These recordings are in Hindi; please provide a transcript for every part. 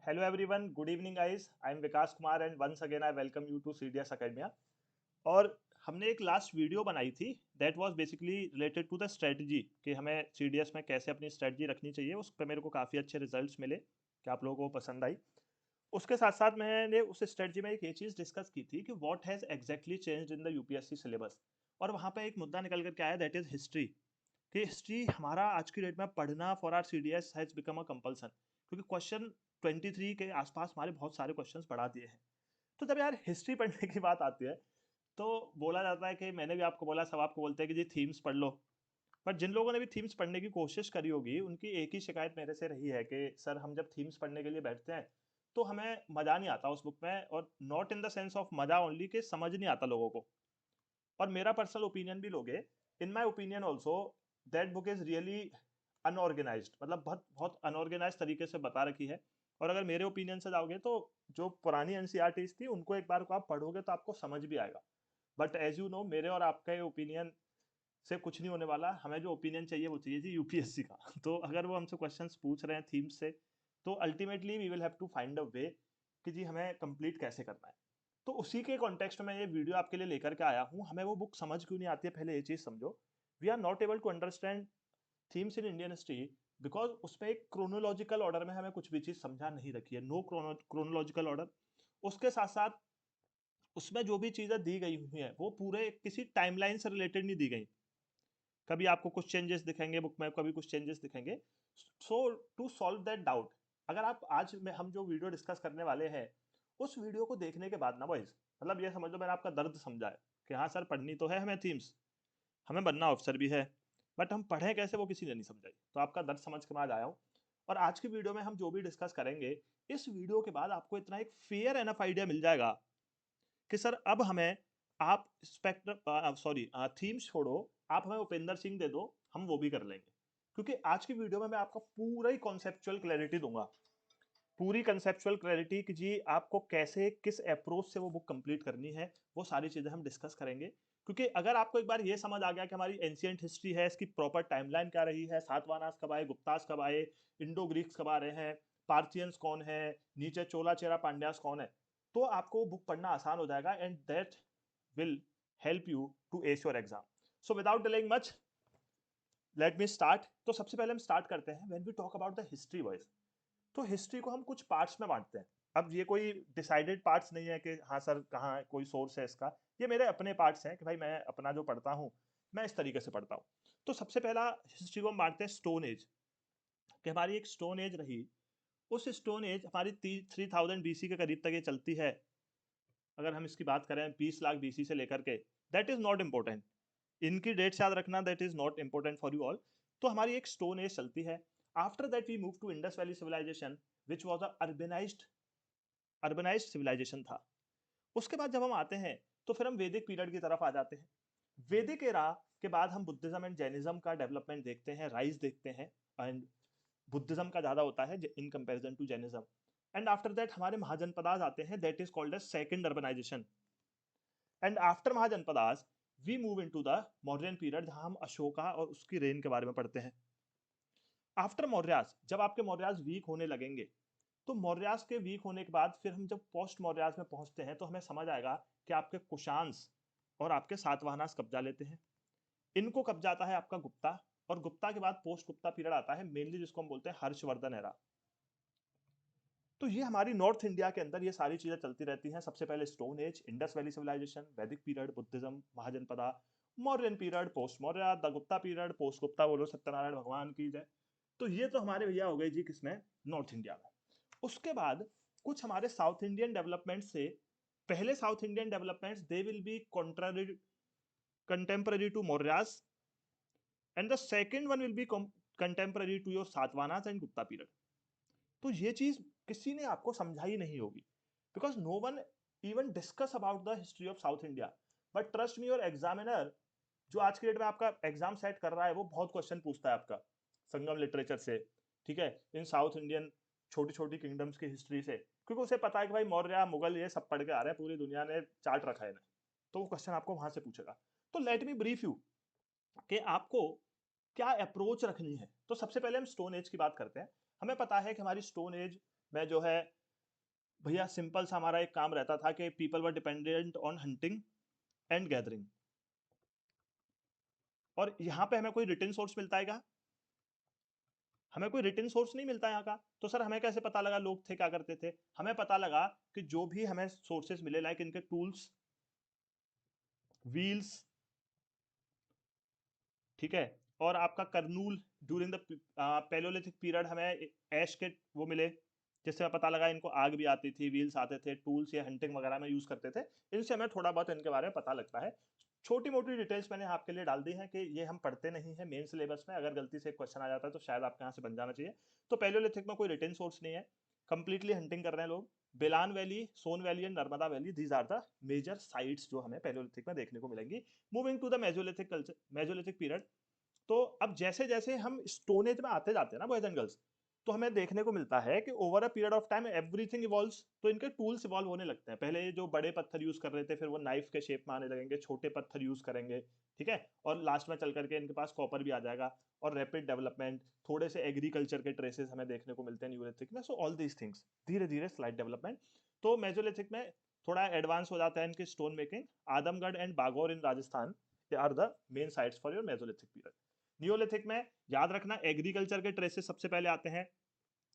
Hello everyone, good evening guys. I am Vikas Kumar and once again I welcome you to CDS Academia. और हमने एक लास्ट वीडियो बनाई थी that was basically related to the strategy कि हमें सीडीएस में कैसे अपनी स्ट्रेटजी रखनी चाहिए। उस पर मेरे को काफ़ी अच्छे रिजल्ट्स मिले कि आप लोगों को पसंद आई। उसके साथ साथ मैंने उस स्ट्रेटजी में एक ये चीज़ डिस्कस की थी कि what has exactly changed in the UPSC syllabus. और वहाँ पे एक मुद्दा निकल करके आया दैट इज़ हिस्ट्री। कि हिस्ट्री हमारा आज की डेट में पढ़ना for our CDS has become a compulsion, क्योंकि क्वेश्चन 23 के आसपास हमारे बहुत सारे क्वेश्चंस बढ़ा दिए हैं। तो जब यार हिस्ट्री पढ़ने की बात आती है तो बोला जाता है कि मैंने भी आपको बोला, सब आपको बोलते हैं कि जी थीम्स पढ़ लो। बट जिन लोगों ने भी थीम्स पढ़ने की कोशिश करी होगी उनकी एक ही शिकायत मेरे से रही है कि सर हम जब थीम्स पढ़ने के लिए बैठते हैं तो हमें मज़ा नहीं आता उस बुक में, और not in the sense of मज़ा ओनली कि समझ नहीं आता लोगों को। और मेरा पर्सनल ओपिनियन भी लोगे, in my opinion also that book is really unorganised, मतलब बहुत बहुत अनऑर्गेनाइज तरीके से बता रखी है। और अगर मेरे ओपिनियन से जाओगे तो जो पुरानी एनसीईआरटीज थी उनको एक बार को आप पढ़ोगे तो आपको समझ भी आएगा। बट एज यू नो मेरे और आपके ओपिनियन से कुछ नहीं होने वाला। हमें जो ओपिनियन चाहिए वो चाहिए जी यूपीएससी का। तो अगर वो हमसे क्वेश्चंस पूछ रहे हैं थीम्स से तो ultimately we will have to find a way कि जी हमें कंप्लीट कैसे करना है। तो उसी के कॉन्टेक्स्ट में ये वीडियो आपके लिए लेकर के आया हूँ। हमें वो बुक समझ क्यों नहीं आती है, पहले ये चीज़ समझो। We are not able to understand themes in Indian history because उसमें एक क्रोनोलॉजिकल ऑर्डर में हमें कुछ भी चीज़ समझा नहीं रखी है। No chronological order. उसके साथ साथ उसमें जो भी चीज़ें दी गई हुई हैं वो पूरे किसी टाइमलाइन से रिलेटेड नहीं दी गई। कभी आपको कुछ चेंजेस दिखेंगे बुक में, कभी कुछ चेंजेस दिखेंगे। सो टू सॉल्व दैट डाउट, अगर आप आज में हम जो वीडियो डिस्कस करने वाले हैं उस वीडियो को देखने के बाद ना बॉयज, मतलब ये समझ लो मैंने आपका दर्द समझा है कि हाँ सर पढ़नी तो है हमें थीम्स, हमें बनना ऑफिसर भी है, बट हम पढ़ें कैसे वो किसी ने नहीं समझाई। तो आपका दर्द समझ के मैं आज आया हूँ। और आज की वीडियो में हम जो भी डिस्कस करेंगे, इस वीडियो के बाद आपको इतना एक फेयर एनफ आइडिया मिल जाएगा कि सर अब हमें आप स्पेक्ट्रम सॉरी थीम्स छोड़ो, आप हमें उपेंद्र सिंह दे दो, हम वो भी कर लेंगे। क्योंकि आज की वीडियो में मैं आपको पूरा ही कॉन्सेप्चुअल क्लैरिटी दूंगा, पूरी कंसेप्चुअल क्लैरिटी कि जी आपको कैसे किस अप्रोच से वो बुक कंप्लीट करनी है, वो सारी चीज़ें हम डिस्कस करेंगे। क्योंकि अगर आपको एक बार ये समझ आ गया कि हमारी एंशियंट हिस्ट्री है, इसकी प्रॉपर टाइमलाइन क्या रही है, सातवाहनास कब आए, गुप्तास कब आए, इंडो ग्रीक्स कब आ रहे हैं, पार्थियंस कौन है, नीचे चोला चेरा पांड्यास कौन है, तो आपको बुक पढ़ना आसान हो जाएगा and that will help you to ace your exam. So without delaying much let me start. तो सबसे पहले हम स्टार्ट करते हैं when we talk about the history wise. तो हिस्ट्री को हम कुछ पार्ट्स में बांटते हैं। अब ये कोई डिसाइडेड पार्ट्स नहीं है कि हाँ सर कहाँ कोई सोर्स है इसका, ये मेरे अपने पार्ट्स हैं कि भाई मैं अपना जो पढ़ता हूँ मैं इस तरीके से पढ़ता हूँ। तो सबसे पहला हिस्ट्री को हम बांटते हैं स्टोन एज, कि हमारी एक स्टोन एज रही। उस स्टोन एज हमारी 3000 बीसी के करीब तक ये चलती है। अगर हम इसकी बात करें 20 लाख बीसी से लेकर के, दैट इज नॉट इम्पोर्टेंट, इनकी डेट्स याद रखना, that is not important for you all. तो हमारी एक स्टोन एज चलती है। After that we move to Indus valley civilisation which was a urbanised civilisation था। उसके बाद जब हम आते हैं तो फिर हम वैदिक पीरियड की तरफ आ जाते हैं। वैदिक एरा के बाद हम बुद्धिज्म एंड जैनिज्म का डेवलपमेंट देखते हैं, राइज देखते हैं। एंड बुद्धिज्म का ज्यादा होता है in comparison to Jainism. And after that हमारे महाजनपदास आते हैं, that is called as second urbanisation. And after Mahajanapadas we move into the Mauryan period, जहां हम अशोका और उसकी रेन के बारे में पढ़ते हैं। आफ्टर मौर्यास, जब आपके मौर्यास वीक होने लगेंगे, तो मौर्यास के वीक होने के बाद फिर हम जब पोस्ट मौर्यास में पहुंचते हैं तो हमें समझ आएगा कि आपके कुशांस और आपके सातवाहनास कब्जा लेते हैं। इनको कब्जा आता है आपका गुप्ता, और गुप्ता के बाद पोस्ट गुप्ता पीरियड आता है मेनली जिसको हम बोलते हैं हर्षवर्धन एरा। तो ये हमारी नॉर्थ इंडिया के अंदर ये सारी चीजें चलती रहती हैं। सबसे पहले stone age, Indus valley civilization, Vedic period, Buddhism, Mahajanapada, Mauryan period, post Maurya, the Gupta period, post Gupta बोलो सत्यनारायण भगवान की जय। तो ये तो हमारे भैया हो गए जी किसमें, नॉर्थ इंडिया में। उसके बाद कुछ हमारे साउथ इंडियन डेवलपमेंट से, पहले South Indian developments they will be contrary contemporary to Mauryas, and the second one will be contemporary to your Satavahanas and Gupta period. तो ये चीज किसी ने आपको समझाई नहीं होगी because no one even discuss about the history of South India. But trust me your examiner जो आज की डेट में आपका एग्जाम सेट कर रहा है वो बहुत क्वेश्चन पूछता है आपका संगम लिटरेचर से, ठीक है, इन साउथ इंडियन छोटी छोटी किंगडम्स की हिस्ट्री से, क्योंकि उसे पता है कि भाई मौर्य मुगल ये सब पढ़ के आ रहे हैं, पूरी दुनिया ने चार्ट रखा है इन्हें। तो वो क्वेश्चन आपको वहां से पूछेगा। तो लेट मी ब्रीफ यू कि आपको क्या अप्रोच रखनी है। तो सबसे पहले हम स्टोन एज की बात करते हैं। हमें पता है कि हमारी स्टोन एज में जो है भैया सिंपल सा हमारा एक काम रहता था कि people were dependent on hunting and gathering, और यहाँ पे हमें कोई रिटन सोर्स मिलता है क्या? हमें कोई रिटन सोर्स नहीं मिलता यहाँ का। तो सर हमें कैसे पता लगा लोग थे क्या करते थे? हमें पता लगा कि जो भी हमें सोर्सेस मिले, लाइक इनके टूल्स, व्हील्स, ठीक है, और आपका Kurnool, during the Palaeolithic period हमें ऐश के वो मिले, जिससे हमें पता लगा इनको आग भी आती थी, व्हील्स आते थे, टूल्स या हंटिंग वगैरह में यूज करते थे। इनसे हमें थोड़ा बहुत इनके बारे में पता लगता है। छोटी मोटी डिटेल्स मैंने आपके लिए डाल दी हैं कि ये हम पढ़ते नहीं है मेन सिलेबस में, अगर गलती से क्वेश्चन आ जाता है तो शायद आपके यहाँ से बन जाना चाहिए। तो पैलियोलिथिक में कोई रिटन सोर्स नहीं है, कंप्लीटली हंटिंग कर रहे हैं लोग। Belan valley, Son valley and Narmada valley, these are the major sites जो हमें पैलियोलिथिक में देखने को मिलेंगी। Moving to the mesolithic culture, mesolithic period. तो अब जैसे जैसे हम स्टोन एज में आते जाते हैं ना बॉयज एंड गर्ल्स, तो हमें देखने को मिलता है कि over a period of time everything evolves. तो इनके टूल्स इवॉल्व होने लगते हैं। पहले ये जो बड़े पत्थर यूज कर रहे थे, फिर वो नाइफ के शेप में आने लगेंगे, छोटे पत्थर यूज करेंगे, ठीक है, और लास्ट में चल करके इनके पास कॉपर भी आ जाएगा। और रैपिड डेवलपमेंट, थोड़े से एग्रीकल्चर के ट्रेसेस हमें देखने को मिलते हैं न्यूलिथिक में। सो ऑल दीज थिंग्स, धीरे धीरे स्लाइड डेवलपमेंट। तो मेसोलिथिक में थोड़ा एडवांस हो जाता है इनकी stone making. Adamgarh and Bagor in Rajasthan are the main sites for your mesolithic period. Neolithic में याद रखना एग्रीकल्चर के ट्रेसेस सबसे पहले आते हैं,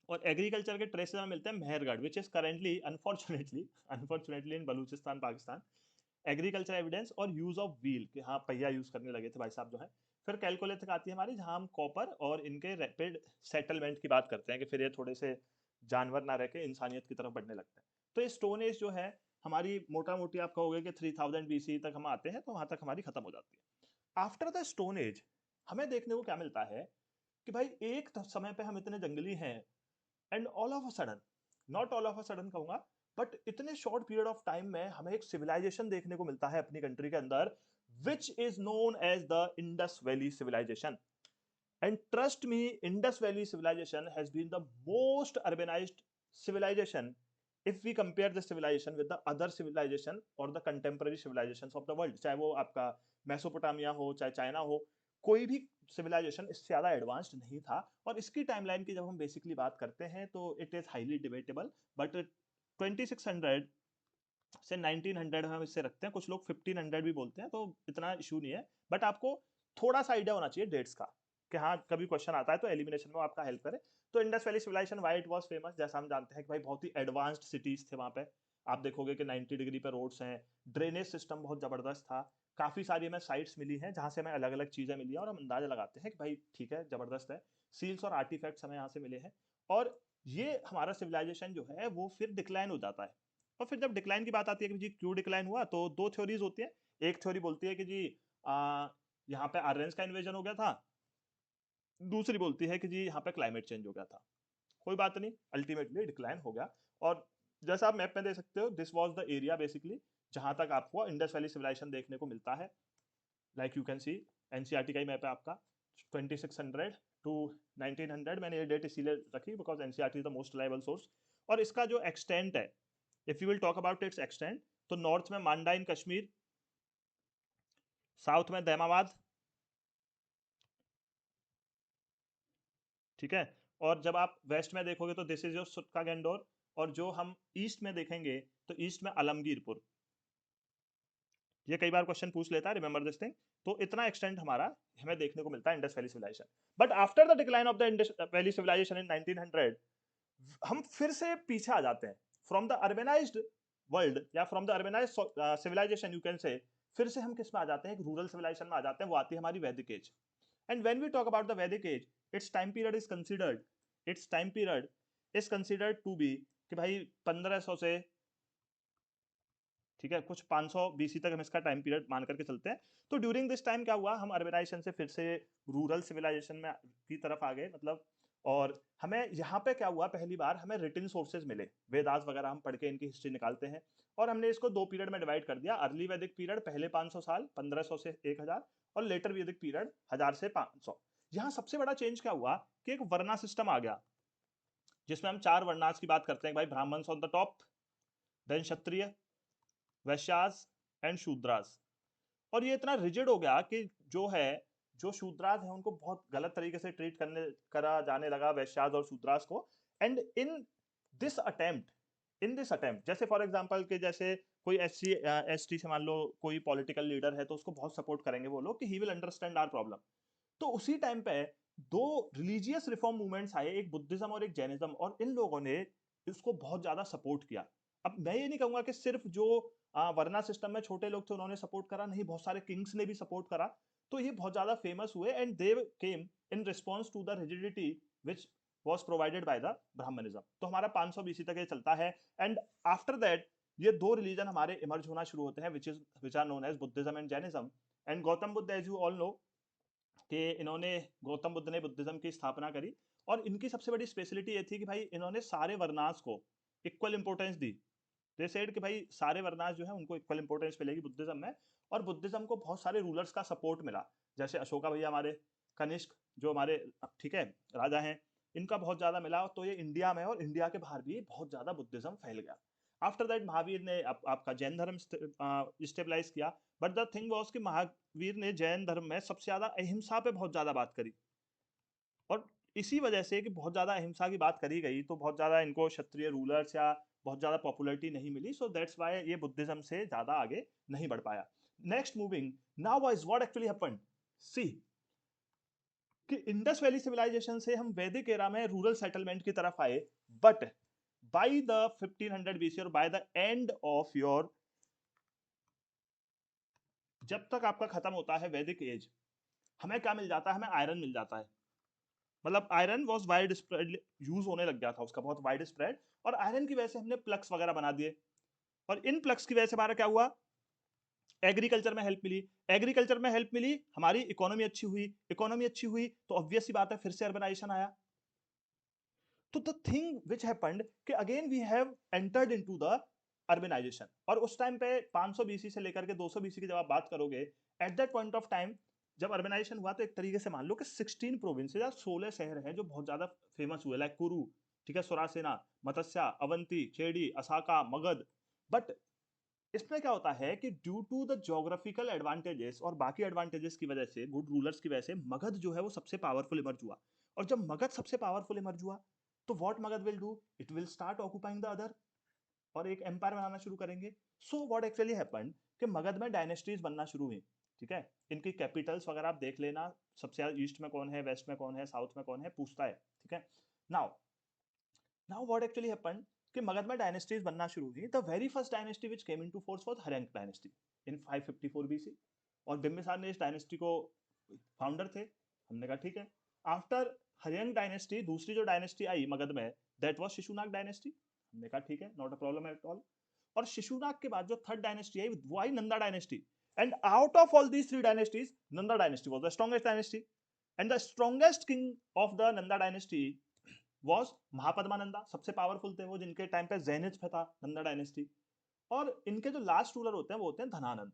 और एग्रीकल्चर के ट्रेसेस में मिलते हैं Mehrgarh, which is currently unfortunately in Balochistan Pakistan. Agriculture evidence और यूज ऑफ व्हील, कि हाँ पहिया यूज करने लगे थे भाई साहब जो है। फिर कैलकोलिथिक आती है हमारी, जहां हम कॉपर और इनके रैपिड सेटलमेंट की बात करते हैं, कि फिर ये थोड़े से जानवर ना रह के इंसानियत की तरफ बढ़ने लगते हैं। तो ये स्टोन एज जो है हमारी मोटा मोटी आप कहोगे कि 3000 BC तक हम आते हैं, तो वहां तक हमारी खत्म हो जाती है। आफ्टर द स्टोन एज हमें देखने को क्या मिलता है कि भाई एक समय पे हम इतने जंगली हैं, and all of a sudden, not all of a sudden कहूंगा, बट इतने शॉर्ट पीरियड ऑफ टाइम में हमें एक सिविलाइजेशन देखने को मिलता है अपनी कंट्री के अंदर, which is known as the Indus valley civilization. And trust me, Indus valley civilization has been the most urbanised civilization if we compare this civilization with the other civilization or the contemporary civilizations of the world, चाहे वो आपका मेसोपोटामिया हो, चाहे चाइना हो, कोई भी सिविलाइजेशन इससे ज्यादा एडवांस्ड नहीं था। और इसकी टाइमलाइन की जब हम बेसिकली बात करते हैं तो it is highly debatable, but 2600 से 1900 हम इससे रखते हैं। कुछ लोग 1500 भी बोलते हैं, तो इतना इशू नहीं है, बट आपको थोड़ा सा आइडिया होना चाहिए डेट्स का, कि हाँ कभी क्वेश्चन आता है तो एलिमिनेशन में आपका हेल्प करे। तो Indus valley civilisation why it was famous, जैसा हम जानते हैं कि भाई बहुत ही एडवांस्ड सिटीज थे वहां पे। आप देखोगे कि 90 डिग्री पे रोड्स हैं, ड्रेनेज सिस्टम बहुत जबरदस्त था, काफी सारी हमें साइट्स मिली हैं जहां से हमें अलग अलग चीजें मिली हैं, और हम अंदाजा लगाते हैं कि भाई ठीक है जबरदस्त है। सील्स और आर्टिफैक्ट्स हमें यहाँ से मिले हैं। और ये हमारा सिविलाइजेशन जो है वो फिर डिक्लाइन हो जाता है। और फिर जब डिक्लाइन की बात आती है कि जी क्यों डिक्लाइन हुआ, तो दो थ्योरीज होती है। एक थ्योरी बोलती है कि जी यहाँ पे आर्यंस का इन्वेजन हो गया था, दूसरी बोलती है कि जी यहाँ पे क्लाइमेट चेंज हो गया था। कोई बात नहीं, अल्टीमेटली डिक्लाइन हो गया। और जैसा आप मैप में देख सकते हो, this was the area basically जहां तक आपको इंडस वैली सिविलाइजेशन देखने को मिलता है। Like you can C, NCERT का ही मैप है आपका, 2600 टू 1900। मैंने ये डेट इसीलिए रखी because NCERT is the most reliable source. और इसका जो एक्सटेंट है, if you will talk about it's extent, तो नॉर्थ में मांडा इन कश्मीर, साउथ में दैमाबाद, ठीक है, और जब आप वेस्ट में देखोगे तो दिस इज योर सुटका गेंडोर, और जो हम ईस्ट में देखेंगे तो ईस्ट में अलमगीरपुर। ये कई बार क्वेश्चन पूछ लेता है, रिमेंबर दिस थिंग। तो इतना एक्सटेंट हमारा हमें देखने को मिलता है Indus valley civilization. But after the decline of the Indus valley civilization in 1900, हम फिर से पीछे आ जाते हैं फ्रॉम द अर्बेनाइज्ड वर्ल्ड, या from the urbanised civilization you can say. फिर से हम किस में आ जाते हैं, एक रूरल सिविलाइजेशन में आ जाते हैं, वो आती है हमारी Vedic age. And when we talk about the Vedic age, it's time period is considered, it's time period is considered to be, कि भाई 1500 से, ठीक है, कुछ 500 BC तक हम इसका टाइम पीरियड मान करके चलते हैं। तो ड्यूरिंग दिस टाइम क्या हुआ, हम अर्बनाइजेशन से फिर से रूरल सिविलाइजेशन में की तरफ आ गए मतलब। और हमें यहाँ पे क्या हुआ, पहली बार हमें रिटन सोर्सेज मिले, वेदास वगैरह हम पढ़ के इनकी हिस्ट्री निकालते हैं। और हमने इसको दो पीरियड में डिवाइड कर दिया, अर्ली वैदिक पीरियड पहले 500 साल 1500 से 1000, और लेटर वैदिक पीरियड 1000 से 500। यहाँ सबसे बड़ा चेंज क्या हुआ कि एक वर्णा सिस्टम आ गया, जिसमें हम 4 वर्णास की बात करते हैं भाई, Brahman on the top, then Kshatriya, Vaishyas and Shudras. और ये इतना रिजिड हो गया कि जो है, जो शूद्रास है उनको बहुत गलत तरीके से ट्रीट करने करा जाने लगा, वैश्यास और शूद्रास को। And in this attempt in this attempt, जैसे फॉर एग्जांपल कि जैसे कोई एसटी से मान लो कोई पॉलिटिकल लीडर है तो उसको बहुत सपोर्ट करेंगे वो लोग कि he will understand our problem. तो उसी टाइम पे दो रिलीजियस रिफॉर्म मूवमेंट्स आए, एक बुद्धिज्म और एक जैनिज्म, और इन लोगों ने इसको बहुत ज्यादा सपोर्ट किया। अब मैं ये नहीं कहूंगा कि सिर्फ जो वर्ना सिस्टम में छोटे लोग थे उन्होंने सपोर्ट करा, नहीं, बहुत सारे किंग्स ने भी सपोर्ट करा। तो ये बहुत ज्यादा फेमस हुए and they came in response to the rigidity which was provided by the Brahmanism. तो हमारा 500 बीसी तक ये चलता है एंड आफ्टर दैट ये दो रिलीजन हमारे इमर्ज होना शुरू होते हैं which are known as Buddhism and Jainism. And Gautam Buddha, as you all know, कि इन्होंने गौतम बुद्ध ने बुद्धिज्म की स्थापना करी, और इनकी सबसे बड़ी स्पेशलिटी ये थी कि भाई इन्होंने सारे वर्णास को equal importance the. They said कि भाई सारे वर्णास जो है उनको इक्वल इंपॉर्टेंस मिलेगी बुद्धिज्म में, और बुद्धिज्म को बहुत सारे रूलर्स का सपोर्ट मिला, जैसे अशोका भैया हमारे, कनिष्क जो हमारे, ठीक है, राजा हैं, इनका बहुत ज्यादा मिला। तो ये इंडिया में और इंडिया के बाहर भी बहुत ज्यादा बुद्धिज्म फैल गया। आफ्टर दैट महावीर ने आपका जैन धर्म स्टेबलाइज किया। बट द थिंग वाज कि महावीर ने जैन धर्म में सबसे ज्यादा अहिंसा पे बहुत ज्यादा बात करी, और इसी वजह से कि बहुत ज्यादा अहिंसा की बात करी गई तो बहुत ज्यादा इनको क्षत्रिय रूलर्स या बहुत ज्यादा पॉपुलैरिटी नहीं मिली। सो दैट्स व्हाई ये बुद्धिज्म से ज्यादा आगे नहीं बढ़ पाया। Next moving now wise what actually happened, see कि इंडस वैली सिविलाइजेशन से हम वैदिक एरा में रूरल सेटलमेंट की तरफ आए। बट बाय द 1500 बीसी और by the end of your, जब तक आपका खत्म होता है वैदिक एज, हमें क्या मिल जाता है, हमें आयरन मिल जाता है। मतलब iron was wide spread, use होने लग गया था उसका बहुत वाइड स्प्रेड, और आयरन की वजह से हमने प्लग्स वगैरह बना दिए, और इन प्लग्स की वजह से हमारा क्या हुआ, एग्रीकल्चर में हेल्प मिली। एग्रीकल्चर में हेल्प मिली, हमारी इकोनॉमी अच्छी हुई, इकोनॉमी अच्छी हुई तो ऑब्वियस सी बात है फिर से अर्बनाइजेशन आया। तो द थिंग विच हैपेंड कि again we have entered into the urbanisation. और उस टाइम पे 500 बीसी से लेकर के 200 बीसी की जब आप बात करोगे, at that point of time जब अर्बनाइजेशन हुआ तो एक तरीके से मान लो कि 16 प्रोविंसेस या 16 शहर हैं जो बहुत ज्यादा फेमस हुए, लाइक कुरु, ठीक है, सुरासेना, मत्स्या, अवंती, खेड़ी, असाका, मगध। बट इसमें क्या होता है कि due to the geographical advantages और बाकी एडवांटेजेस की वजह से, गुड रूलर्स की वजह से, मगध जो है वो सबसे पावरफुल इमर्ज हुआ। और जब मगध सबसे पावरफुल इमर्ज हुआ तो what Magadh will do, it will start occupying the other, और एक एम्पायर बनाना शुरू करेंगे। सो व्हाट एक्चुअली हैपेंड कि मगध में डायनेस्टीज बनना शुरू हुई, ठीक है। इनकी कैपिटल्स वगैरह आप देख लेना, सबसे ज्यादा ईस्ट में कौन है, वेस्ट में कौन है, साउथ में कौन है, पूछता है, ठीक है। Now now what actually happened कि मगध में डायनेस्टीज बनना शुरू हुई। The very first dynasty which came into force was Haryanka dynasty in 554 BC, और बिम्बिसार ने इस डायनेस्टी को फाउंडर थे। हमने कहा ठीक है। आफ्टर हर्यंक डायनेस्टी दूसरी जो डायनेस्टी आई मगध में, दैट वाज शिशुनाग डायनेस्टी। हमने कहा ठीक है, not a problem at all. और शिशुनाग के बाद जो थर्ड डायनेस्टी आई वो आई Nanda dynasty. And out of all these three dynasties Nanda dynasty was the strongest dynasty, and the strongest king of the Nanda dynasty was Mahapadmananda. सबसे पावरफुल थे वो, जिनके टाइम पे जेनिथ पे था नंदा डायनेस्टी। और इनके जो लास्ट रूलर होते हैं वो होते हैं धनानंद।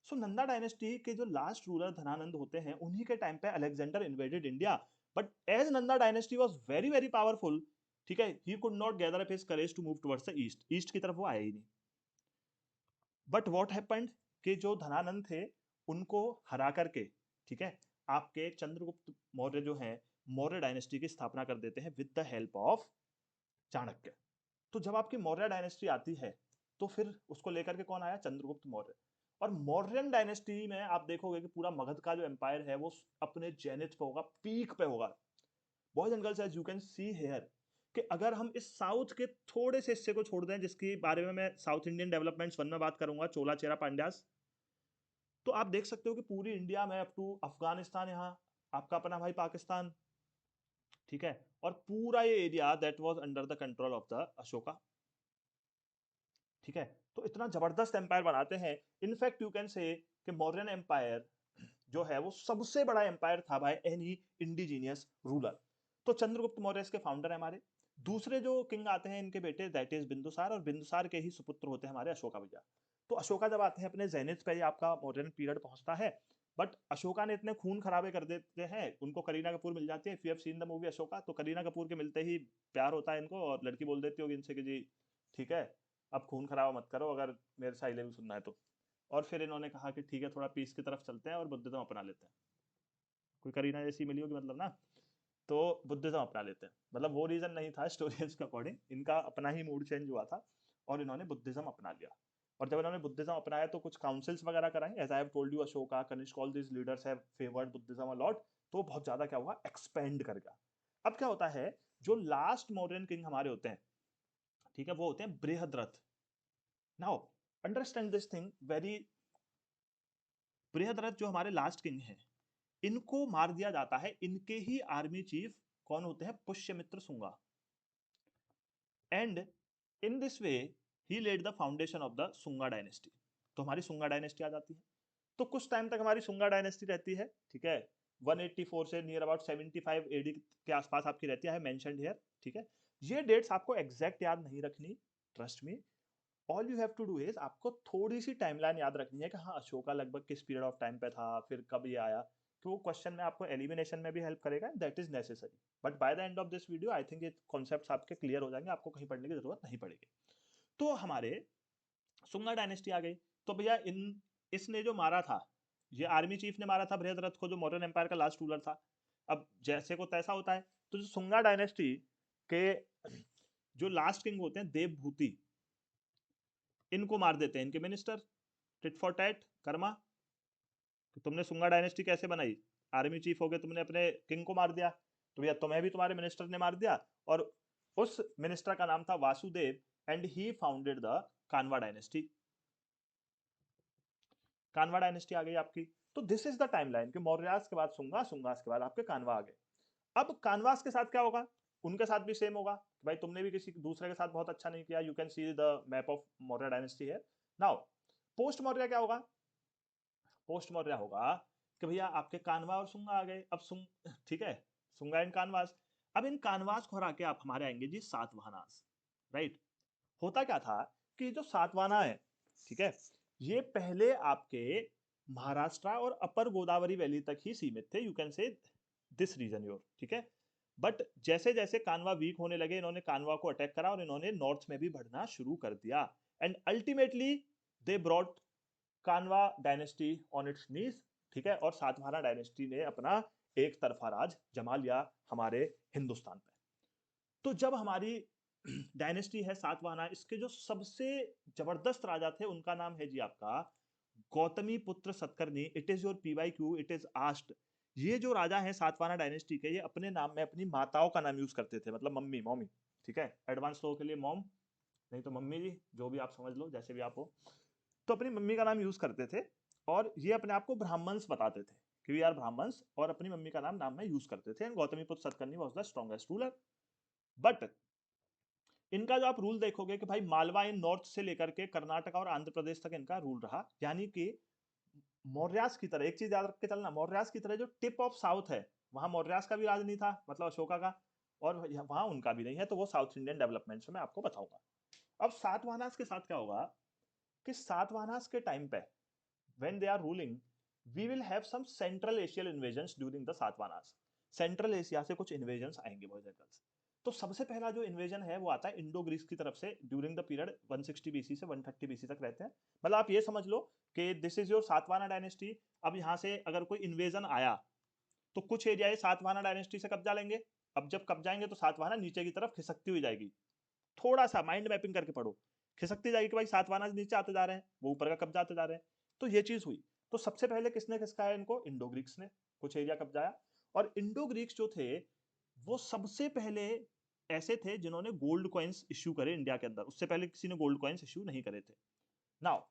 सो नंदा डायनेस्टी के जो लास्ट रूलर धनानंद होते हैं, उन्हीं के टाइम पे Alexander invaded India. But as Nanda dynasty was very very powerful, ठीक है, he could not gather up his courage to move towards the east, east की तरफ वो आया ही नहीं। बट व्हाट हैपेंड कि जो धनानंद थे उनको हरा करके, ठीक है, आपके चंद्रगुप्त मौर्य जो हैं मौर्य डायनेस्टी की स्थापना कर देते हैं with the help of Chanakya. तो जब आपकी मौर्य डायनेस्टी आती है तो फिर उसको लेकर के कौन आया, चंद्रगुप्त मौर्य। और मौर्यन डायनेस्टी में आप देखोगे कि पूरा मगध का जो एम्पायर है वो अपने जेनिथ पे होगा, पीक पे होगा। Boys and girls, as you can see here कि अगर हम इस साउथ के थोड़े से हिस्से को छोड़ दें, जिसके बारे में मैं साउथ इंडियन डेवलपमेंट्स वन में बात करूंगा, चोला चेरा पांड्यास, तो आप देख सकते हो कि पूरी इंडिया में अप टू अफगानिस्तान, यहाँ आपका अपना भाई पाकिस्तान, ठीक है, और पूरा ये area that was under the control of the Ashoka, ठीक है। तो इतना जबरदस्त एम्पायर बनाते हैं। इनफैक्ट यू कैन से कि मौर्यन एम्पायर जो है वो सबसे बड़ा एम्पायर था बाय एनी इंडिजीनियस रूलर। तो चंद्रगुप्त मौर्य इसके फाउंडर है हमारे। दूसरे जो किंग आते हैं इनके बेटे, दैट इज बिंदुसार, और बिंदुसार के ही सुपुत्र होते हैं हमारे अशोका भैया। तो अशोका जब आते हैं अपने जेनिथ पे, आपका मौर्यन पीरियड पहुंचता है। बट अशोका ने इतने खून खराबे कर देते हैं, उनको करीना कपूर मिल जाती है। If you have seen the movie Ashoka, तो करीना कपूर के मिलते ही प्यार होता है इनको, और लड़की बोल देती होगी इनसे कि जी ठीक है, अब खून खराबा मत करो अगर मेरे से आई लव यू सुनना है तो। और फिर इन्होंने कहा कि ठीक है, थोड़ा पीस की तरफ चलते हैं और बुद्धिज्म अपना लेते हैं। कोई करीना जैसी मिली होगी मतलब ना। तो बुद्धिज्म अपना लेते हैं। मतलब वो रीजन नहीं था स्टोरीज के अकॉर्डिंग, इनका अपना ही मूड चेंज हुआ था और इन्होंने बुद्धिज्म अपना लिया। और जब इन्होंने बुद्धिज्म अपनाया तो कुछ काउंसिल्स वगैरह कराई, as I have told you, Ashoka, Kanishka, all these leaders have favoured Buddhism a lot. तो बहुत ज्यादा क्या हुआ, एक्सपेंड कर गया। अब क्या होता है, जो लास्ट मौर्यन किंग हमारे होते हैं, ठीक है, वो होते हैं Brihadratha. Now understand this thing very, Brihadratha जो हमारे लास्ट किंग हैं, इनको मार दिया जाता है। इनके ही आर्मी चीफ कौन होते हैं, Pushyamitra Shunga. And in this way he laid the foundation of the Shunga dynasty. तो हमारी शुंगा डायनेस्टी आ जाती है। तो कुछ टाइम तक हमारी शुंगा डायनेस्टी रहती है, ठीक है, 184 से नियर अबाउट 75 एडी के आसपास आपकी रहती है, मेंशन्ड हियर, ठीक है। ये डेट्स आपको एग्जैक्ट याद नहीं रखनी, trust me. All you have to do is आपको थोड़ी सी टाइमलाइन याद रखनी है कि हाँ अशोका लगभग किस पीरियड ऑफ टाइम पे था, फिर कब ये आया। तो वो क्वेश्चन में आपको एलिमिनेशन में भी हेल्प करेगा, that is necessary. But by the end of this video I think ये कॉन्सेप्ट्स आपके क्लियर हो जाएंगे, आपको कहीं पढ़ने की जरूरत नहीं पड़ेगी। तो हमारे सुंगा डायनेस्टी आ गई। तो भैया इन इसने जो मारा था, ये आर्मी चीफ ने मारा था बृहद्रथ को, जो मौर्यन एम्पायर का लास्ट रूलर था। अब जैसे को तैसा होता है, तो जो सुंगा डायनेस्टी के जो लास्ट किंग होते हैं देवभूति, इनको मार देते हैं इनके minister, tit for tat Karma. तो तुमने सुंगा डायनेस्टी कैसे बनाई, आर्मी चीफ हो गए, तुमने अपने किंग को मार दिया, तो भैया तुम्हें भी तुम्हारे मिनिस्टर ने मार दिया। और उस मिनिस्टर का नाम था Vasudev, and he founded the कानवा डायनेस्टी। कानवा डायनेस्टी आ गई आपकी। तो दिस इज द टाइमलाइन कि मौर्यास के बाद सुंगा, सुंगास के बाद आपके कानवा आ गए। अब कानवास के साथ क्या होगा, उनके साथ भी सेम होगा, भाई तुमने भी किसी दूसरे के साथ बहुत अच्छा नहीं किया। You can see the map of Maurya dynasty है। नाउ पोस्ट मौर्य क्या होगा, पोस्ट मौर्य होगा कि भैया आपके कानवा और सुंगा आ गए। अब सुंग ठीक है, सुंगा एंड कानवास। अब इन कानवास को हरा के आप हमारे आएंगे जी सातवाहनास, राइट। होता क्या था कि जो सातवाहना है, ठीक है, ये पहले आपके महाराष्ट्र और अपर गोदावरी वैली तक ही सीमित थे, you can say this region your, ठीक है। बट जैसे जैसे कानवा वीक होने लगे, इन्होंने कानवा को अटैक करा और इन्होंने नॉर्थ में भी बढ़ना शुरू कर दिया। एंड अल्टीमेटली दे ब्रॉट कानवा डायनेस्टी ऑन इट्स नीज, ठीक है। और सातवाहना डायनेस्टी ने अपना एक तरफा राज जमा लिया हमारे हिंदुस्तान पे। तो जब हमारी डायनेस्टी है सातवाहना, इसके जो सबसे जबरदस्त राजा थे उनका नाम है जी आपका गौतमी पुत्र Satakarni. It is your PYQ, it is asked. ये जो राजा हैं सातवाहना डायनेस्टी के, ये अपने नाम में अपनी माताओं का नाम यूज करते थे, मतलब मम्मी, मॉमी, ठीक है, एडवांस लोगों के लिए मॉम, नहीं तो मम्मी जी, जो भी आप समझ लो, जैसे भी आप हो। तो अपनी मम्मी का नाम यूज करते थे और ये अपने आप को ब्राह्मण्स बताते थे कि वी आर ब्राह्मण्स, और अपनी मम्मी का नाम में यूज करते थे। गौतमी पुत्र Satakarni was the strongest ruler. But इनका जो आप रूल देखोगे कि भाई मालवा इन नॉर्थ से लेकर के कर्नाटक और आंध्र प्रदेश तक इनका रूल रहा। यानी कि मौर्यास की तरह, एक चीज याद रख के चलना, मौर्यास की तरह जो टिप ऑफ साउथ है, वहां मौर्यास का भी राज नहीं था, मतलब अशोका का, और वहां उनका भी नहीं है। तो वो साउथ इंडियन डेवलपमेंट्स में आपको बताऊंगा। अब सातवाहनास के साथ क्या होगा कि सातवाहनास के टाइम पे when they are ruling, we will have some central asian invasions during the Satavahanas. Central Asia से कुछ इन्वेजन आएंगे बॉयज एंड गर्ल्स। तो सबसे पहला जो इन्वेजन है वो आता है इंडो ग्रीस की तरफ से ड्यूरिंग द पीरियड 160 बीसी से 130 बीसी तक रहते हैं। मतलब आप ये समझ लो कि this is your Satavahana dynasty. अब यहाँ से अगर कोई इन्वेजन आया तो कुछ एरिया सातवाहना डायनेस्टी से कब्जा लेंगे। अब जब कब्जाएंगे तो सातवाहना नीचे की तरफ खिसकती हुई जाएगी। थोड़ा सा माइंड मैपिंग करके पढ़ो, खिसकती जाएगी कि भाई सातवाहना नीचे आते जा रहे हैं, वो ऊपर का कब्जा आते जा रहे हैं। तो ये चीज हुई। तो सबसे पहले किसने खिसकाया इनको, इंडो ग्रीक्स ने कुछ एरिया कब्जाया। और इंडो ग्रीक्स जो थे वो सबसे पहले ऐसे थे जिन्होंने गोल्ड कॉइन्स इश्यू करे इंडिया के अंदर। उससे पहले किसी ने गोल्ड कॉइन्स इश्यू नहीं करे थे। नाउ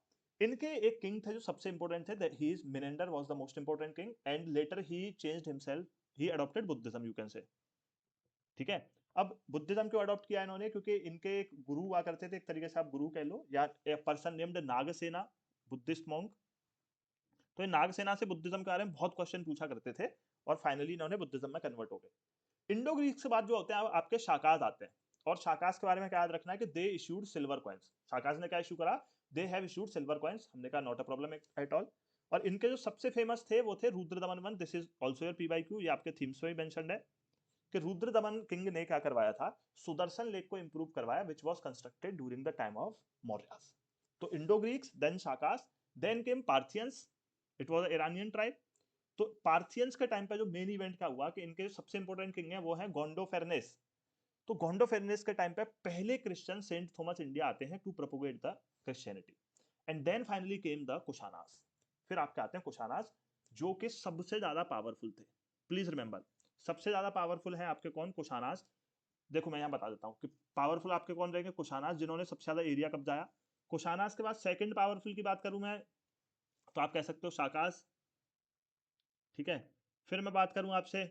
इनके एक किंग थे जो सबसे इंपॉर्टेंट थे, he is Menander was the most important king, and later he changed himself, he adopted Buddhism, you can से, ठीक है। अब बुद्धिज्म क्यों अडॉप्ट किया इन्होंने, क्योंकि इनके एक गुरु हुआ करते थे, एक तरीके से आप गुरु कह लो, या एक person named Nagasena, Buddhist monk. तो ये नागसेना से बुद्धिज्म के बारे में बहुत क्वेश्चन पूछा करते थे और फाइनली इन्होंने बुद्धिज्म में कन्वर्ट हो गए। इंडो ग्रीक के बाद जो होते हैं आपके शाकाज आते हैं। और शाकाज के बारे में क्या याद रखना है कि दे इश्यूड सिल्वर कॉइन्स। शाकाज ने क्या इशू करा, they have issued silver coins. हमने कहा not a problem at all. और इनके जो सबसे फेमस थे वो थे रुद्र दमन one. This is also your PYQ, ये आपके थीम्स में भी मेंशन्ड है कि रुद्र दमन किंग ने क्या करवाया था, सुदर्शन लेक को इंप्रूव करवाया, which was constructed during the time of Mauryas. तो Indo Greeks, then Shakas, then came Parthians, it was a Iranian tribe. तो पार्थियंस के टाइम पे जो मेन इवेंट क्या हुआ कि इनके जो सबसे इंपॉर्टेंट किंग है वो है गोंडोफेरनेस। तो गोंडोफेरनेस के टाइम पे पहले क्रिश्चियन सेंट थॉमस इंडिया आते हैं to propagate the Christianity. And then finally came the Kushanas. फिर आपके आते हैं कुशानास, जो कि सबसे ज्यादा पावरफुल थे। प्लीज रिमेंबर, सबसे ज्यादा पावरफुल है आपके कौन? कुशानास। देखो मैं यहाँ बता देता हूँ कि पावरफुल आपके कौन रहेंगे? कुशानास, जिन्होंने सबसे ज्यादा एरिया कब्जाया। कुशानास के बाद सेकंड पावरफुल की बात करूं मैं, तो आप कह सकते हो शाकास, ठीक है। फिर मैं बात करूं आपसे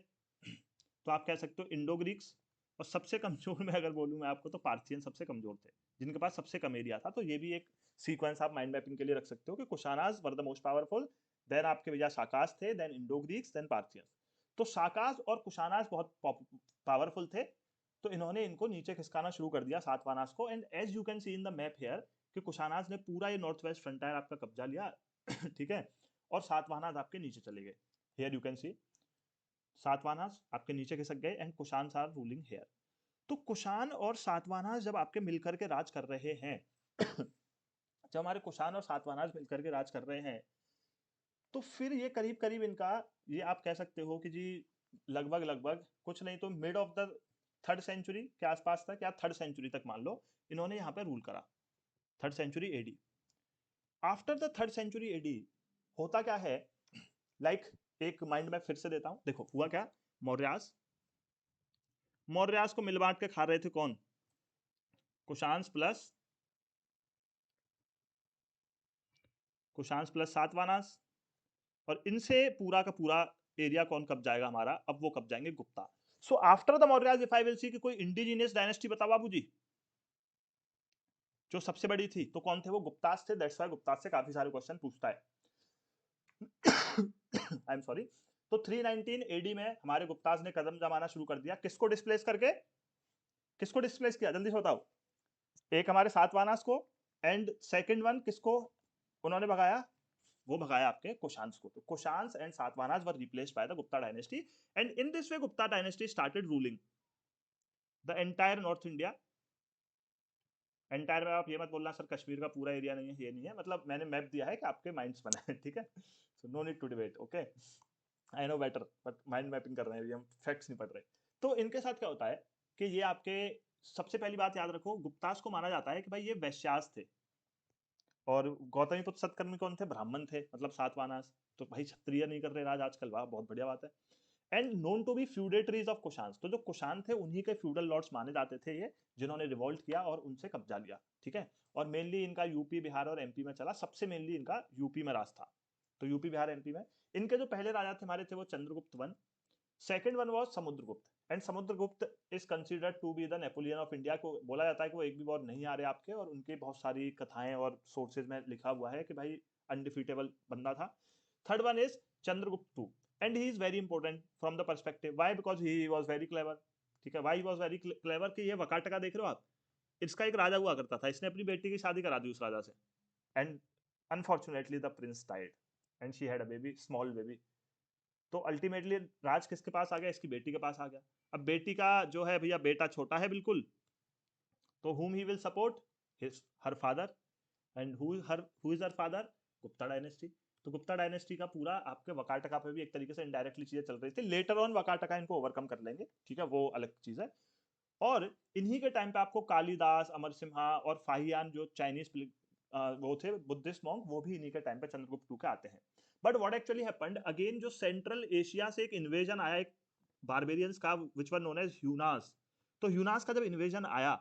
तो आप कह सकते हो इंडो ग्रीक्स। और सबसे कमजोर में अगर बोलूं मैं आपको, तो पार्थियन सबसे कमजोर थे, जिनके पास सबसे कम एरिया था। तो ये भी एक सीक्वेंस आप माइंड मैपिंग के लिए रख सकते हो कि Kushanas were the most powerful, then आपके भैया शाकास थे, then Indo Greeks, then Parthians. तो शाकास और कुशानास बहुत पावरफुल थे, तो इन्होंने इनको नीचे खिसकाना शुरू कर दिया सातवानास को। And as you can see in the map here कि कुशानास ने पूरा ये नॉर्थ वेस्ट फ्रंटायर आपका कब्जा लिया ठीक है, और सातवाहनास आपके नीचे चले गए। Here you can see Satavahanas आपके नीचे खिसक गए and Kushan are ruling here. तो कुशान और सातवाहनास जब आपके मिलकर के राज कर रहे हैं जब हमारे कुशान और सातवाहनास मिलकर के राज कर रहे हैं, तो फिर ये करीब करीब इनका, ये आप कह सकते हो कि जी लगभग लगभग कुछ नहीं तो mid of the third century के आसपास तक, या थर्ड सेंचुरी तक मान लो, इन्होंने यहाँ पे रूल करा। Third century AD. After the third century AD होता क्या है, लाइक एक माइंड मैप फिर से देता हूं। देखो हुआ क्या, मौर्यास, मौर्यास को मिल बांट के खा रहे थे कौन? कुशांस प्लस सातवानास। और इनसे पूरा का पूरा एरिया कौन कब जाएगा हमारा? अब वो कब जाएंगे? Gupta. So after the Mauryas if I will see कि कोई इंडिजीनियस डायनेस्टी बताओ बाबू जी, जो सबसे बड़ी थी, तो कौन थे वो? गुप्तास थे। दैट्स व्हाई गुप्तास से काफी सारे क्वेश्चन पूछता है। I am sorry. तो 319 एडी में हमारे गुप्तास ने कदम जमाना शुरू कर दिया। किसको डिस्प्लेस करके? किसको डिस्प्लेस किया जल्दी से बताओ? एक हमारे सातवानास को, एंड सेकंड वन किसको उन्होंने भगाया? वो भगाया आपके कुशांस को। तो Kushans and Satavahanas were replaced by the Gupta dynasty, and in this way Gupta dynasty started ruling the entire North India. Entire में आप ये मत बोलना सर कश्मीर का पूरा एरिया नहीं है, ये नहीं है, मतलब मैंने मैप दिया है कि आपके माइंड्स बनाए ठीक है। So no need to debate, okay. I know better, but mind mapping कर रहे हैं, हम फैक्ट्स नहीं पढ़ रहे। तो इनके साथ क्या होता है कि ये आपके, सबसे पहली बात याद रखो, गुप्तास को माना जाता है कि भाई ये वैश्यास थे, और गौतमी पुत्र सतकर्मी कौन थे? ब्राह्मण थे, मतलब सातवानास। तो भाई क्षत्रिय नहीं कर रहे राज आजकल, वाह बहुत बढ़िया बात है। And known to be feudatories of Kushans. तो जो कुशान थे उन्हीं के फ्यूडल लॉर्ड्स माने जाते थे ये, जिन्होंने रिवोल्ट किया और उनसे कब्जा लिया, ठीक है। और मेनली इनका यूपी बिहार और एमपी में चला, सबसे मेनली इनका यूपी में राज था। तो यूपी बिहार एमपी में इनके जो पहले राजा थे हमारे थे वो Chandragupta one, second one was Samudragupta. And Samudragupta is considered to be the Napoleon of India. को बोला जाता है कि वो एक भी वॉर नहीं आ रहे आपके, और उनकी बहुत सारी कथाएं और सोर्सेज में लिखा हुआ है कि भाई अनडिफीटेबल बंदा था। Third one is Chandragupta two, and he is very important from the perspective why, because he was very clever, ठीक है। व्हाई वाज वेरी क्लेवर कि ये वकाटका देख रहे हो आप, इसका एक राजा हुआ करता था, इसने अपनी बेटी की शादी करा दी उस राजा से, and unfortunately the Prince died and she had a baby, small baby. तो अल्टीमेटली राज किसके पास आ गया? इसकी बेटी के पास आ गया। अब बेटी का जो है भैया, बेटा छोटा है बिल्कुल, तो whom he will support? His her father. And who is her father? Gupta dynasty. तो गुप्ता डायनेस्टी का पूरा आपके वकाटका पे भी एक तरीके से इनडायरेक्टली चीजें चल रही थी। लेटर ऑन वकाटका इनको ओवरकम कर लेंगे, ठीक है, वो अलग चीज है। और इन्हीं के टाइम पे आपको कालिदास, अमर सिम्हा और फाहियान जो चाइनीज वो थे बुद्धिस्ट मॉन्क, वो भी इन्हीं के टाइम पे चंद्रगुप्त टू के आते हैं। But what actually happened again, जो सेंट्रल एशिया से एक इन्वेजन आया एक बारबेरियंस का, विच वर नोन एज ह्यूनास। तो ह्यूनास का जब इन्वेजन आया,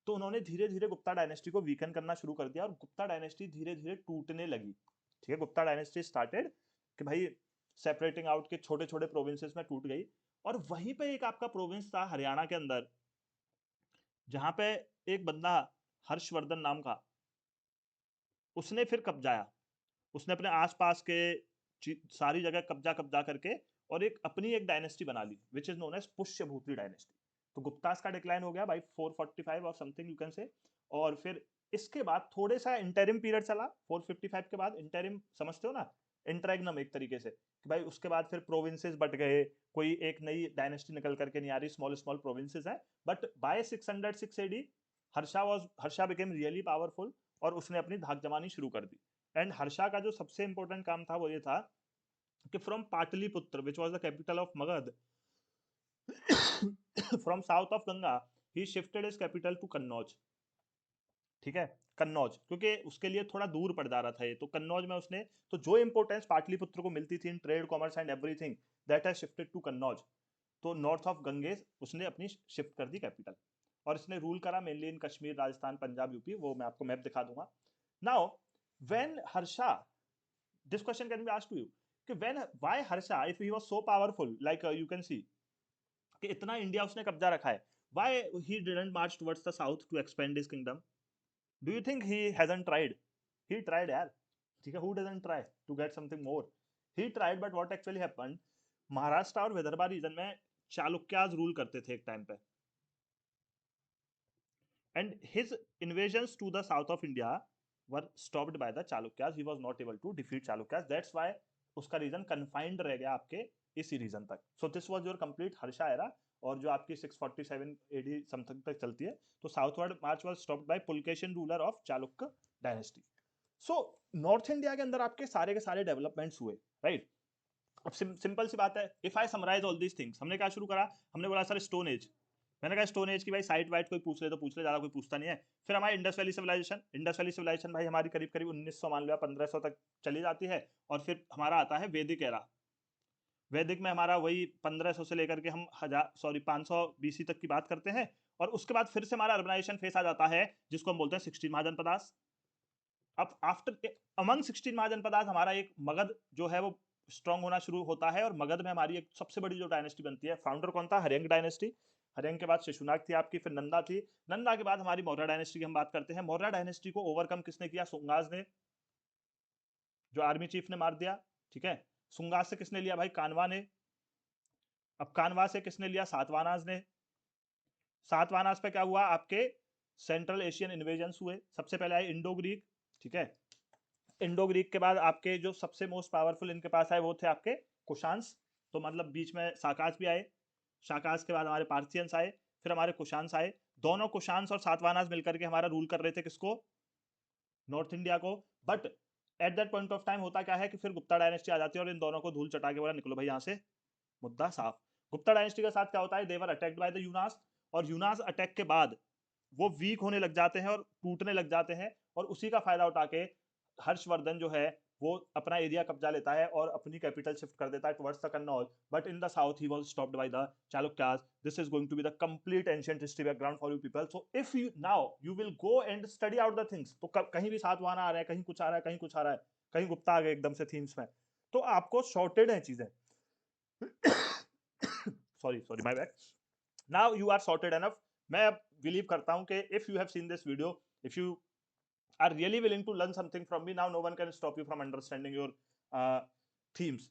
तो उन्होंने धीरे धीरे गुप्ता डायनेस्टी को वीकन करना शुरू कर दिया, और गुप्ता डायनेस्टी धीरे धीरे टूटने लगी, ठीक है। गुप्ता डायनेस्टी स्टार्टेड कि भाई सेपरेटिंग आउट के छोटे छोटे प्रोविंसेस में टूट गई। और वहीं पे एक आपका प्रोविंस था हरियाणा के अंदर, जहां पे एक बंदा हर्षवर्धन नाम का, उसने फिर कब्जाया, उसने अपने आसपास के सारी जगह कब्जा कब्जा करके और एक अपनी एक डायनेस्टी बना ली, which is known as Pushyabhuti dynasty. तो गुप्तास का डिक्लाइन हो गया बाई 445 और समथिंग यू कैन से। और फिर इसके बाद थोड़े सा इंटरिम पीरियड चला 455 के बाद। इंटरिम समझते हो ना, इंटरेग्नम एक तरीके से, कि भाई उसके बाद फिर प्रोविंसेस बट गए, कोई एक नई डायनेस्टी निकल करके नहीं आ रही, स्मॉल स्मॉल प्रोविंसेस है। But by 606 AD Harsha became really powerful, और उसने अपनी धाक जमानी शुरू कर दी। एंड हर्षा का जो सबसे इंपॉर्टेंट काम था वो ये था कि from Pataliputra which was the capital of Magadh, from south of Ganga he shifted his capital to Kannauj. ठीक है, कन्नौज, क्योंकि उसके लिए थोड़ा दूर पड़ जा रहा था ये, तो कन्नौज में उसने, तो जो इंपॉर्टेंस पाटलिपुत्र को मिलती थी in trade, commerce and everything, that has shifted to Kannauj. तो नॉर्थ ऑफ गंगेज उसने अपनी शिफ्ट कर दी कैपिटल, और इसने रूल करा mainly in Kashmir, Rajasthan, Punjab, UP. वो मैं आपको मैप दिखा दूंगा। Now when Harsha, this question can be asked to you कि when, why Harsha, if he was so powerful, like you can see कि इतना इंडिया उसने कब्जा रखा है, why he didn't march towards the south to expand his kingdom? Do you think he hasn't tried? He tried यार, ठीक है, who doesn't try to get something more? He tried, but what actually happened, Maharashtra और विदर्भा रीजन में चालुक्याज रूल करते थे एक टाइम पे, and his invasions to the south of India were stopped by the Chalukyas. He was not able to defeat Chalukyas. That's why उसका रीजन कन्फाइंड रह गया आपके इसी रीजन तक. So this was your complete Harsha era, और जो आपकी 647 एडी समथिंग तक चलती है. तो southward March was stopped bye Pulakeshin ruler of Chalukya dynasty. So north India के अंदर आपके सारे के सारे डेवलपमेंट्स हुए, राइट? अब सिंपल सी बात है, if I summarise all these things, हमने क्या शुरू करा, हमने बोला सर स्टोन एज. मैंने कहा स्टोन एज की भाई साइट वाइट कोई पूछ ले तो पूछ ले, ज्यादा कोई पूछता नहीं है. फिर हमारी Indus valley civilisation, Indus valley civilisation भाई हमारी करीब करीब 1900 मान लो 1500 तक चली जाती है. और फिर हमारा आता है वैदिक एरा. वैदिक में हमारा वही 1500 से लेकर के हम 500 बीसी तक की बात करते हैं. और उसके बाद फिर से हमारा अर्बनाइजेशन फेस आ जाता है, जिसको हम बोलते हैं 16 महाजनपदास. अब आफ्टर अमंग 16 महाजनपदास हमारा एक मगध जो है वो स्ट्रांग होना शुरू होता है, और मगध में हमारी एक सबसे बड़ी जो डायनेस्टी बनती है, फाउंडर कौन था? हर्यंक डायनेस्टी. हर्यंक के बाद शिशुनाग थी आपकी, फिर नंदा थी. नंदा के बाद हमारी मौर्य डायनेस्टी की हम बात करते हैं. मौर्य डायनेस्टी को ओवरकम किसने किया? सुंगाज ने, जो आर्मी चीफ ने मार दिया. ठीक है, सुंगाज से किसने लिया भाई? कानवा ने. अब कानवा से किसने लिया? सातवानाज ने. सातवानाज पे क्या हुआ? आपके सेंट्रल एशियन इन्वेजन हुए. सबसे पहले आए इंडो ग्रीक. ठीक है, इंडो ग्रीक के बाद आपके जो सबसे मोस्ट पावरफुल इनके पास आए वो थे आपके कुशांस. तो मतलब बीच में साकाज भी आए. शाकाज के बाद हमारे पार्थियंस आए, फिर हमारे कुशांस आए. दोनों कुशांस और सातवानास मिलकर के हमारा रूल कर रहे थे किसको? नॉर्थ इंडिया को. But at that point of time होता क्या है कि फिर गुप्ता डायनेस्टी आ जाती है और इन दोनों को धूल चटा के बोला निकलो भाई यहाँ से, मुद्दा साफ. गुप्ता डायनेस्टी के साथ क्या होता है? देवर अटैक्ड बाय द यूनास, और यूनास अटैक के बाद वो वीक होने लग जाते हैं और टूटने लग जाते हैं, और उसी का फायदा उठा के हर्षवर्धन जो है वो अपना एरिया कब्जा लेता है और अपनी कैपिटल शिफ्ट कर देता है towards the Kannauj. But in the south he was stopped by the Chalukyas. This is going to be the complete ancient history background for you people. So if you now you will go and study out the things, तो कहीं भी सातवाहन आ रहा है, कहीं कुछ आ रहा है, कहीं कुछ आ रहा है, कहीं गुप्ता आ गए एकदम से थीम्स में, तो आपको शॉर्टेड है चीजें. Sorry sorry my bad. Now you are sorted enough. मैं अब बिलीव करता हूं कि if you have seen this video, if you are really willing to learn something from me, now no one can stop you from understanding your themes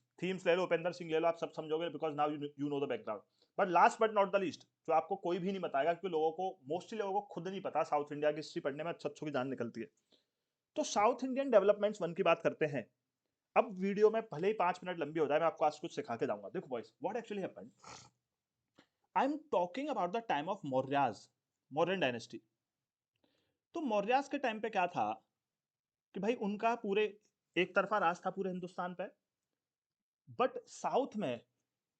ले लो, उपेंद्र सिंह ले लो, आप सब समझोगे, because now you know the background. But last but not the least, जो आपको कोई भी नहीं बताएगा, क्योंकि लोगों को, मोस्टली लोगों को खुद नहीं पता, साउथ इंडिया की हिस्ट्री पढ़ने में अच्छों की जान निकलती है. तो साउथ इंडियन डेवलपमेंट्स 1 की बात करते हैं. अब वीडियो में भले ही 5 मिनट लंबी हो जाए, मैं आपको आज कुछ सिखा के जाऊंगा. देखो boys, what actually happened, I am talking about the time of Mauryas, Mauryan dynasty. तो मौर्यास के टाइम पे क्या था कि भाई उनका पूरे एक तरफा राज था पूरे हिंदुस्तान पे. बट साउथ में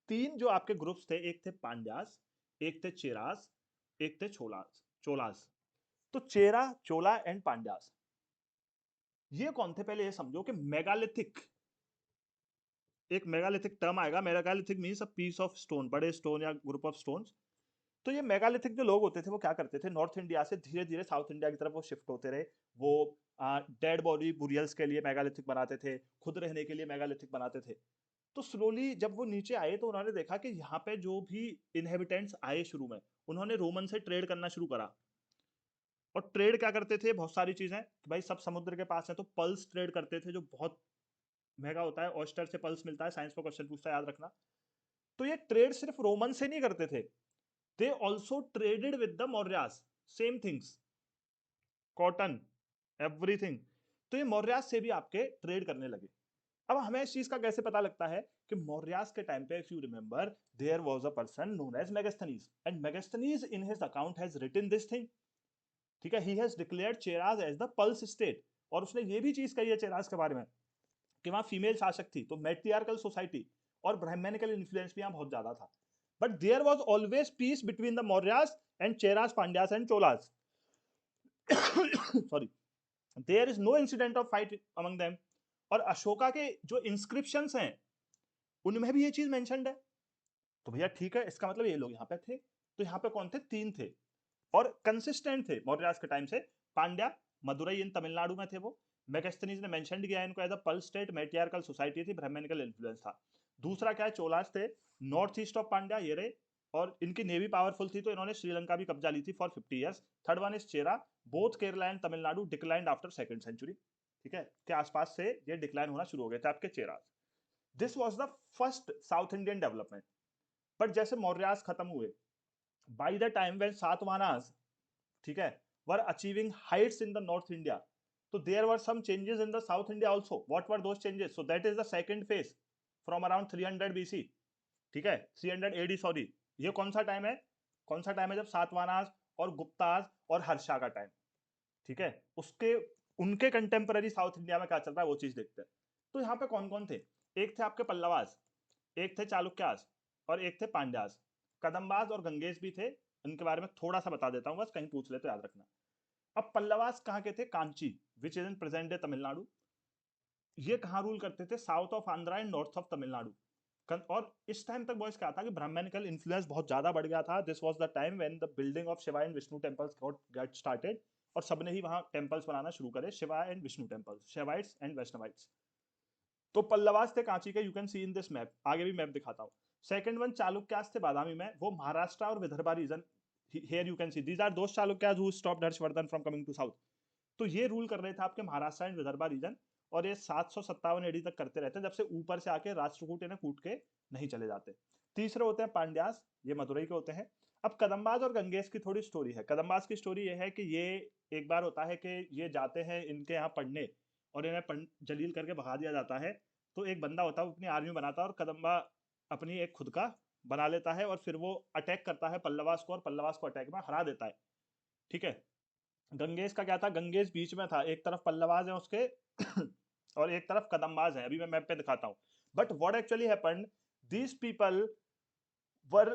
3 जो आपके ग्रुप्स थे, एक थे पांड्यास, एक थे चेरास, एक थे चोलास. तो चेरा, चोला एंड पांड्यास, ये कौन थे? पहले ये समझो कि मेगालिथिक, एक मेगालिथिक टर्म आएगा. Megalithic means a piece of stone, बड़े स्टोन या ग्रुप ऑफ स्टोन्स. तो ये मेगालिथिक जो लोग होते थे वो क्या करते थे? नॉर्थ इंडिया से धीरे धीरे साउथ इंडिया की तरफ वो शिफ्ट होते रहे. वो डेड बॉडी बुरियल्स के लिए मेगालिथिक बनाते थे, खुद रहने के लिए मेगालिथिक बनाते थे. तो स्लोली जब वो नीचे आए तो उन्होंने देखा कि यहाँ पे जो भी इनहेबिटेंट्स आए शुरू में, उन्होंने रोमन से ट्रेड करना शुरू करा. और ट्रेड क्या करते थे? बहुत सारी चीजें, भाई सब समुद्र के पास है, तो पल्स ट्रेड करते थे, जो बहुत महंगा होता है. ऑयस्टर से पल्स मिलता है, साइंस में क्वेश्चन पूछता है, याद रखना. तो ये ट्रेड सिर्फ रोमन से नहीं करते थे, they also traded with the Mauryas, same things, cotton, everything. तो ये मौर्यास से भी आपके ट्रेड करने लगे. अब हमें इस चीज का कैसे पता लगता है कि मौर्यास के टाइम पे, if you remember, there was a person known as Megasthenes, and Megasthenes in his account has written this thing. ठीक है, he has declared Cheras as the pulse state. और उसने ये भी चीज कही है चेराज के बारे में कि वहां फीमेल शासक थी, तो मैट्रियार्कल सोसाइटी और ब्राह्मणिकल इन्फ्लुएंस भी यहाँ बहुत ज्यादा था। But there was always peace between the Mauryas and Cheras, Pandyas and Cholas. Sorry, there is no incident of fight among them. और अशोका के जो इंस्क्रिप्शंस हैं उनमें भी ये चीज मेंशन्ड है। तो भैया ठीक है, इसका मतलब ये लोग यहाँ पे थे। तो यहाँ पे कौन थे? 3 थे और कंसिस्टेंट थे मौर्यास के टाइम से। पांड्या मदुरई इन तमिलनाडु में थे वो। मेगास्थनीज ने मेंशन किया इनको एज अ पल स्टेट मैट्रियार्कल सोसाइटी थी, ब्राह्मणिकल इन्फ्लुएंस था। दूसरा क्या है? चोलास थे नॉर्थ ईस्ट ऑफ पांड्या, ये रहे, और इनकी नेवी पावरफुल थी तो इन्होंने श्रीलंका भी कब्जा ली थी for 50 years. Third one is Chera, both Kerala and Tamil Nadu declined after second century, ठीक है, के आसपास से ये डिक्लाइन होना शुरू हो गए थे आपके Cheras. This was the first South Indian development. But जैसे मौर्यास खत्म हुए, by the time when Satavahanas, ठीक है, were achieving heights in the North India, तो there were some changes in the South India also. What were those changes? So that is the second phase from around 300 BC, ठीक है, 300 एडी, सॉरी। ये कौन सा टाइम है? कौन सा टाइम है? जब सातवाहनास और गुप्तास और हर्षा का टाइम, ठीक है। उसके उनके कंटेम्पररी साउथ इंडिया में क्या चल रहा है वो चीज देखते हैं। तो यहाँ पे कौन कौन थे? एक थे आपके पल्लवास, एक थे चालुक्यास और एक थे पांड्यास। कदम्बास और गंगेश भी थे, इनके बारे में थोड़ा सा बता देता हूँ, बस कहीं पूछ ले तो याद रखना। अब पल्लवास कहाँ के थे? Kanchi, which is in present day Tamil Nadu. ये कहाँ रूल करते थे? South of Andhra and north of Tamil Nadu. और इस टाइम तक बॉयज क्या था कि ब्राह्मणिकल इन्फ्लुएंस बहुत ज्यादा बढ़ गया था। This was the time when the building of Shiva and Vishnu temples got started, और सबने ही वहां टेम्पल्स बनाना शुरू करे, Shiva and Vishnu temples, Shivaites and Vaishnavites. तो पल्लवास थे कांची के, you can see in this map, आगे भी मैप दिखाता हूँ। सेकंड वन चालुक्यास थे बादामी में, वो महाराष्ट्र और Vidarbha region. Here you can see these are those Chalukyas who stopped Harshavardhan from coming to south. तो ये रूल कर रहे थे आपके महाराष्ट्र एंड विदर्भा रीजन, और ये 757 एडी तक करते रहते हैं, जब से ऊपर से आके राष्ट्रकूट इन्हें कूट के नहीं चले जाते। तीसरे होते हैं पांड्यास, ये मदुरई के होते हैं। अब कदम्बाज और गंगेश की थोड़ी स्टोरी है। कदम्बाज की स्टोरी ये है कि ये एक बार होता है कि ये जाते हैं इनके यहाँ पढ़ने, और इन्हें जलील करके भगा दिया जाता है। तो एक बंदा होता है वो अपनी आर्मी बनाता है, और कदम्बा अपनी एक खुद का बना लेता है, और फिर वो अटैक करता है पल्लवास को, और पल्लवास को अटैक में हरा देता है, ठीक है। गंगेश का क्या था? गंगेश बीच में था, एक तरफ पल्लवाज है उसके और एक तरफ कदम्बाज है। अभी मैं मैप पे दिखाता हूँ। But what actually happened, these people were,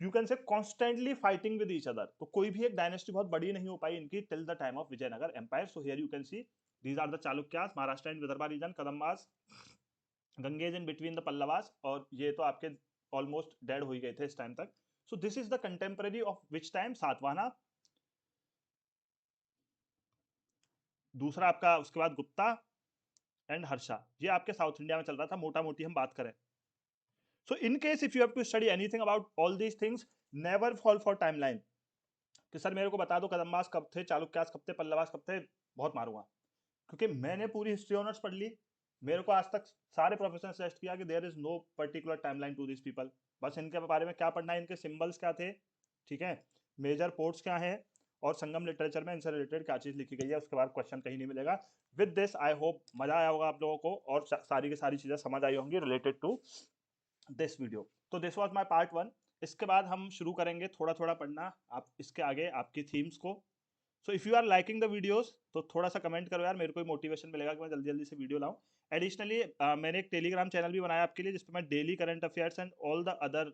you can से, constantly fighting with each other. तो कोई भी एक डायनेस्टी बहुत बड़ी नहीं हो पाई इनकी till the time of Vijayanagar empire. So here you can see these are the Chalukyas, Maharashtra and Vidarbha region, Kadambas, Ganges in between the Pallavas, और ये तो आपके ऑलमोस्ट डेड हो ही गए थे इस टाइम तक। So this is the contemporary of which time? Satavahana. दूसरा आपका उसके बाद गुप्ता एंड हर्षा। ये आपके साउथ इंडिया में चल रहा था, मोटा मोटी हम बात करें। So in case if you have to study anything about all these things, never fall for timeline कि सर मेरे को बता दो कदम्बास कब थे, चालुक्यास कब थे, पल्लवास कब थे, बहुत मारूंगा, क्योंकि मैंने पूरी हिस्ट्री ऑनर्स पढ़ ली। मेरे को आज तक सारे प्रोफेसर सजेस्ट किया कि there is no particular timeline to this people, बस इनके बारे में क्या पढ़ना है, इनके सिंबल्स क्या थे, ठीक है, मेजर पोर्ट्स क्या है, और संगम लिटरेचर में इनसे रिलेटेड क्या चीज लिखी गई है, उसके बाद क्वेश्चन कहीं नहीं मिलेगा। विद दिस आई होप मजा आया होगा आप लोगों को, और सारी की सारी चीजें समझ आई होंगी रिलेटेड टू दिस वीडियो। तो दिस वाज माय पार्ट 1। इसके बाद हम शुरू करेंगे थोड़ा थोड़ा पढ़ना आप इसके आगे आपकी थीम्स को। So if you are liking the videos तो थोड़ा सा कमेंट करो यार, मेरे को मोटिवेशन मिलेगा कि मैं जल्दी जल्दी से वीडियो लाऊं। एडिशनली मैंने एक टेलीग्राम चैनल भी बनाया आपके लिए, जिसपे मैं daily current affairs and all the other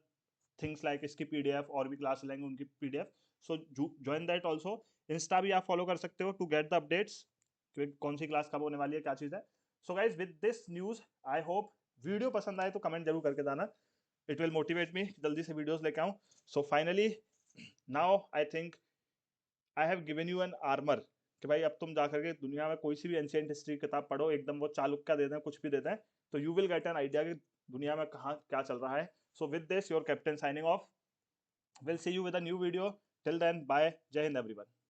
things like इसकी पीडीएफ और भी क्लास लेंगे उनकी PDF. So join that also. Insta भी आप फॉलो कर सकते हो टू गेट द अपडेट्स कि कौन सी क्लास कब होने वाली है, क्या चीज़ है। So guys with this news I hope video पसंद आए तो कमेंट जरूर करके जाना, इट विल मोटिवेट मी जल्दी से वीडियोस लेके आऊँ। So finally now I think I have given you an armour कि भाई अब तुम जाकर के दुनिया में कोई सी भी एंशिएंट हिस्ट्री किताब पढ़ो, एकदम वो चालुक्य दे दें, कुछ भी दे दें, तो you will get an idea कि दुनिया में कहाँ क्या चल रहा है। So with this your captain signing off, will see you with a new video, till then bye, Jai Hind everyone.